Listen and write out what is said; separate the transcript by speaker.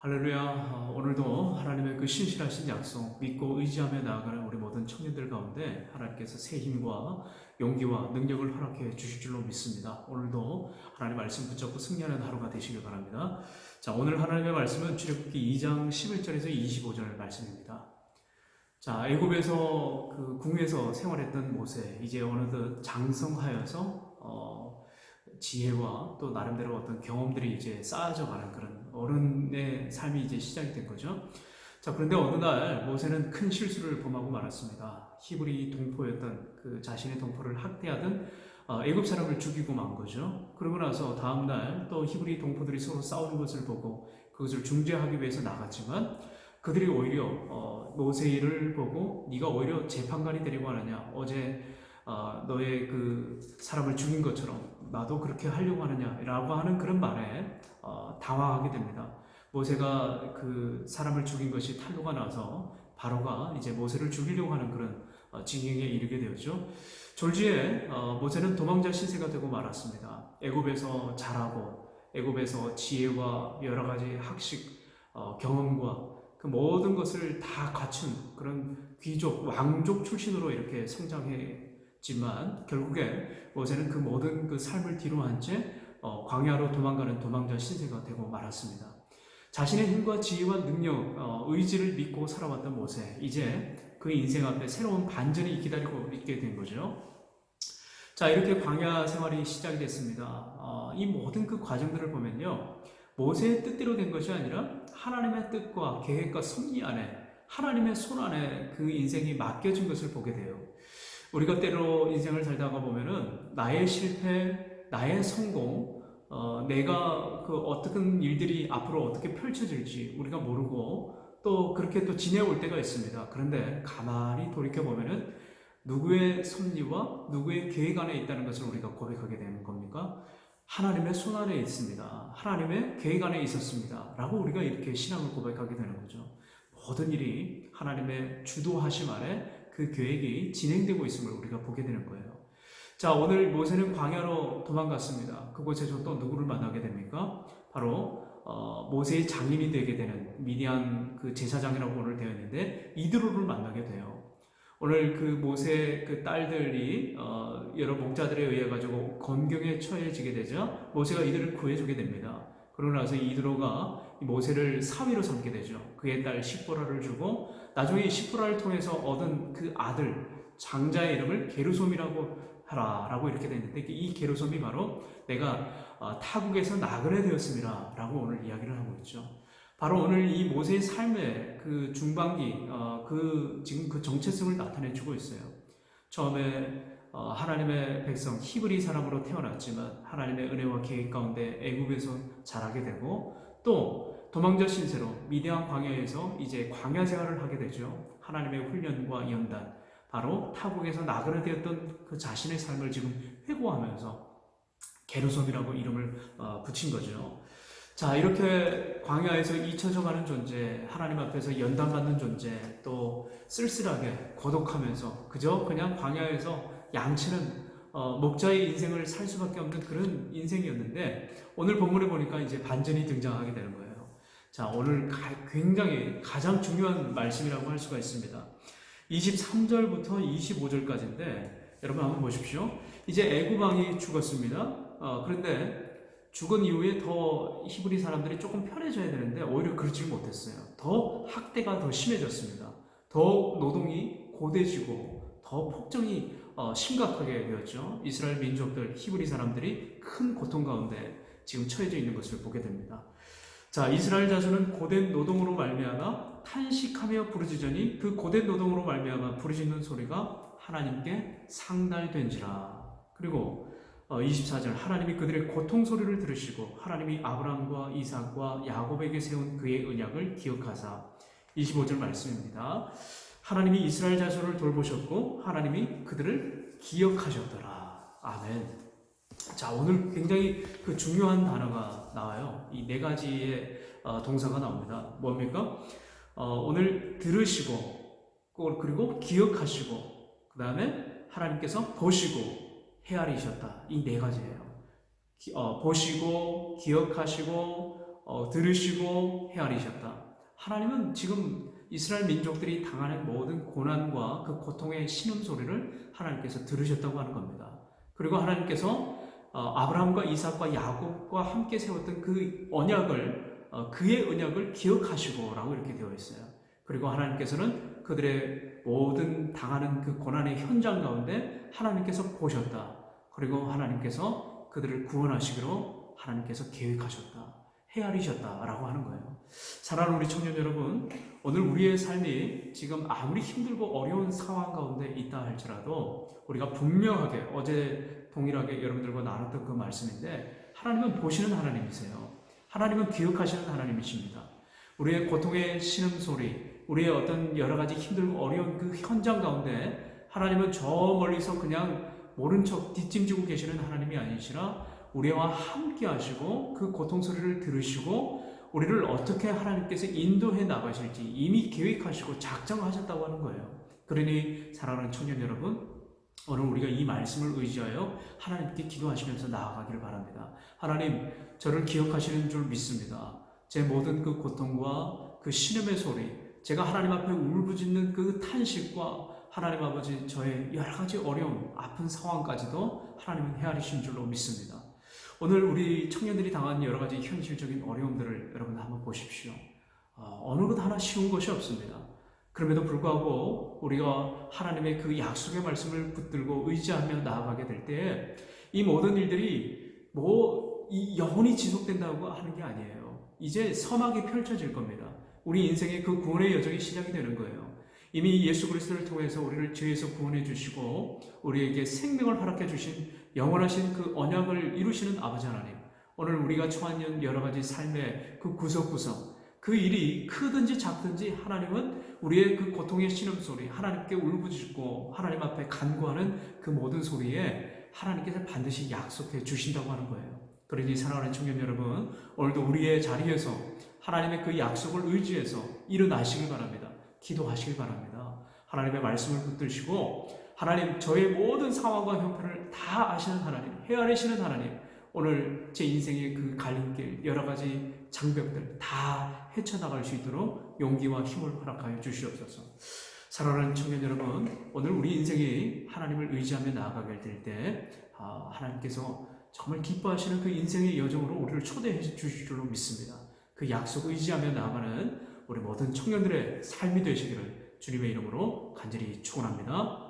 Speaker 1: 할렐루야. 오늘도 하나님의 그 신실하신 약속 믿고 의지하며 나아가는 우리 모든 청년들 가운데 하나님께서 새 힘과 용기와 능력을 허락해 주실 줄로 믿습니다. 오늘도 하나님 말씀 붙잡고 승리하는 하루가 되시길 바랍니다. 자, 오늘 하나님의 말씀은 출애굽기 2장 11절에서 25절 말씀입니다. 자, 애굽에서 그 궁에서 생활했던 모세, 이제 어느덧 장성하여서 지혜와 또 나름대로 어떤 경험들이 이제 쌓여져 가는 그런 어른의 삶이 이제 시작이 된 거죠. 자, 그런데 어느 날 모세는 큰 실수를 범하고 말았습니다. 히브리 동포였던 그 자신의 동포를 학대하던 애굽 사람을 죽이고 만 거죠. 그러고 나서 다음 날 또 히브리 동포들이 서로 싸우는 것을 보고 그것을 중재하기 위해서 나갔지만 그들이 오히려 모세를 보고 네가 오히려 재판관이 되려고 하느냐, 어제 너의 그 사람을 죽인 것처럼 나도 그렇게 하려고 하느냐라고 하는 그런 말에 당황하게 됩니다. 모세가 그 사람을 죽인 것이 탄로가 나서 바로가 이제 모세를 죽이려고 하는 그런 징역에 이르게 되었죠. 졸지에 모세는 도망자 신세가 되고 말았습니다. 애굽에서 자라고 애굽에서 지혜와 여러 가지 학식 경험과 그 모든 것을 다 갖춘 그런 귀족 왕족 출신으로 이렇게 성장했지만 결국에 모세는 그 모든 그 삶을 뒤로 한 채 광야로 도망가는 도망자 신세가 되고 말았습니다. 자신의 힘과 지혜와 능력, 의지를 믿고 살아왔던 모세, 이제 그 인생 앞에 새로운 반전이 기다리고 있게 된 거죠. 자, 이렇게 광야 생활이 시작이 됐습니다. 이 모든 그 과정들을 보면요, 모세의 뜻대로 된 것이 아니라 하나님의 뜻과 계획과 섭리 안에, 하나님의 손 안에 그 인생이 맡겨진 것을 보게 돼요. 우리가 때로 인생을 살다가 보면은 나의 실패, 나의 성공, 내가 그 어떤 일들이 앞으로 어떻게 펼쳐질지 우리가 모르고 또 그렇게 또 지내올 때가 있습니다. 그런데 가만히 돌이켜 보면은 누구의 섭리와 누구의 계획 안에 있다는 것을 우리가 고백하게 되는 겁니까? 하나님의 손 안에 있습니다. 하나님의 계획 안에 있었습니다. 라고 우리가 이렇게 신앙을 고백하게 되는 거죠. 모든 일이 하나님의 주도하심 아래 그 계획이 진행되고 있음을 우리가 보게 되는 거예요. 자, 오늘 모세는 광야로 도망갔습니다. 그곳에서 또 누구를 만나게 됩니까? 바로 모세의 장인이 되게 되는 미디안 그 제사장이라고 오늘 되어 있는데 이드로를 만나게 돼요. 오늘 그 모세 그 딸들이 여러 목자들에 의해 가지고 검경에 처해지게 되자 모세가 이들을 구해주게 됩니다. 그러고 나서 이드로가 모세를 사위로 삼게 되죠. 그의 딸 시보라를 주고 나중에 시보라를 통해서 얻은 그 아들 장자의 이름을 게르솜이라고 하라라고 이렇게 되는데 이 게르솜이 바로 내가 타국에서 나그네 되었습니다 라고 오늘 이야기를 하고 있죠. 바로 오늘 이 모세의 삶의 그 중반기 지금 그 정체성을 나타내 주고 있어요. 처음에 하나님의 백성 히브리 사람으로 태어났지만 하나님의 은혜와 계획 가운데 애굽에서 자라게 되고 또 도망자 신세로 미디안 광야에서 이제 광야 생활을 하게 되죠. 하나님의 훈련과 연단, 바로 타국에서 나그네 되었던 그 자신의 삶을 지금 회고하면서 게르솜이라고 이름을 붙인 거죠. 자, 이렇게 광야에서 잊혀져 가는 존재, 하나님 앞에서 연단받는 존재, 또 쓸쓸하게 고독하면서 그저 그냥 광야에서 양치는 목자의 인생을 살 수밖에 없는 그런 인생이었는데 오늘 본문에 보니까 이제 반전이 등장하게 되는 거예요. 자, 오늘 굉장히 가장 중요한 말씀이라고 할 수가 있습니다. 23절부터 25절까지인데 여러분 한번 보십시오. 이제 애굽 왕이 죽었습니다. 그런데 죽은 이후에 더 히브리 사람들이 조금 편해져야 되는데 오히려 그러지 못했어요. 더 학대가 더 심해졌습니다. 더 노동이 고되지고 더 폭정이 심각하게 되었죠. 이스라엘 민족들, 히브리 사람들이 큰 고통 가운데 지금 처해져 있는 것을 보게 됩니다. 자, 이스라엘 자손은 고된 노동으로 말미암아 탄식하며 부르짖으니 그 고된 노동으로 말미암아 부르짖는 소리가 하나님께 상달된지라. 그리고 24절 하나님이 그들의 고통 소리를 들으시고 하나님이 아브라함과 이삭과 야곱에게 세운 그의 언약을 기억하사. 25절 말씀입니다. 하나님이 이스라엘 자손을 돌보셨고 하나님이 그들을 기억하셨더라. 아멘. 자, 오늘 굉장히 그 중요한 단어가 나와요. 이 네 가지의 동사가 나옵니다. 뭡니까? 오늘 들으시고 그리고 기억하시고 그 다음에 하나님께서 보시고 헤아리셨다. 이 네 가지예요. 보시고 기억하시고 들으시고 헤아리셨다. 하나님은 지금 이스라엘 민족들이 당하는 모든 고난과 그 고통의 신음소리를 하나님께서 들으셨다고 하는 겁니다. 그리고 하나님께서 아브라함과 이삭과 야곱과 함께 세웠던 그 언약을 그의 언약을 기억하시고 라고 이렇게 되어 있어요. 그리고 하나님께서는 그들의 모든 당하는 그 고난의 현장 가운데 하나님께서 보셨다. 그리고 하나님께서 그들을 구원하시기로 하나님께서 계획하셨다. 헤아리셨다라고 하는 거예요. 사랑하는 우리 청년 여러분, 오늘 우리의 삶이 지금 아무리 힘들고 어려운 상황 가운데 있다 할지라도 우리가 분명하게 어제 동일하게 여러분들과 나눴던 그 말씀인데 하나님은 보시는 하나님이세요. 하나님은 기억하시는 하나님이십니다. 우리의 고통의 신음소리, 우리의 어떤 여러 가지 힘들고 어려운 그 현장 가운데 하나님은 저 멀리서 그냥 모른 척 뒷짐지고 계시는 하나님이 아니시라 우리와 함께 하시고 그 고통 소리를 들으시고 우리를 어떻게 하나님께서 인도해 나가실지 이미 계획하시고 작정하셨다고 하는 거예요. 그러니 사랑하는 청년 여러분, 오늘 우리가 이 말씀을 의지하여 하나님께 기도하시면서 나아가기를 바랍니다. 하나님, 저를 기억하시는 줄 믿습니다. 제 모든 그 고통과 그 신음의 소리, 제가 하나님 앞에 울부짖는 그 탄식과 하나님 아버지 저의 여러 가지 어려움, 아픈 상황까지도 하나님은 헤아리신 줄로 믿습니다. 오늘 우리 청년들이 당한 여러 가지 현실적인 어려움들을 여러분 한번 보십시오. 어느 것 하나 쉬운 것이 없습니다. 그럼에도 불구하고 우리가 하나님의 그 약속의 말씀을 붙들고 의지하며 나아가게 될 때 이 모든 일들이 이 영원히 지속된다고 하는 게 아니에요. 이제 서막이 펼쳐질 겁니다. 우리 인생의 그 구원의 여정이 시작이 되는 거예요. 이미 예수 그리스도를 통해서 우리를 죄에서 구원해 주시고 우리에게 생명을 허락해 주신 영원하신 그 언약을 이루시는 아버지 하나님, 오늘 우리가 처한 여러 가지 삶의 그 구석구석, 그 일이 크든지 작든지 하나님은 우리의 그 고통의 신음소리, 하나님께 울부짖고 하나님 앞에 간구하는 그 모든 소리에 하나님께서 반드시 약속해 주신다고 하는 거예요. 그러니 사랑하는 청년 여러분, 오늘도 우리의 자리에서 하나님의 그 약속을 의지해서 일어나시길 바랍니다. 기도하시길 바랍니다. 하나님의 말씀을 붙드시고 하나님, 저의 모든 상황과 형편을 다 아시는 하나님, 헤아리시는 하나님, 오늘 제 인생의 그 갈림길, 여러 가지 장벽들 다 헤쳐나갈 수 있도록 용기와 힘을 허락하여 주시옵소서. 사랑하는 청년 여러분, 오늘 우리 인생이 하나님을 의지하며 나아가게 될 때 하나님께서 정말 기뻐하시는 그 인생의 여정으로 우리를 초대해 주실 줄로 믿습니다. 그 약속 의지하며 나아가는 우리 모든 청년들의 삶이 되시기를 주님의 이름으로 간절히 축원합니다.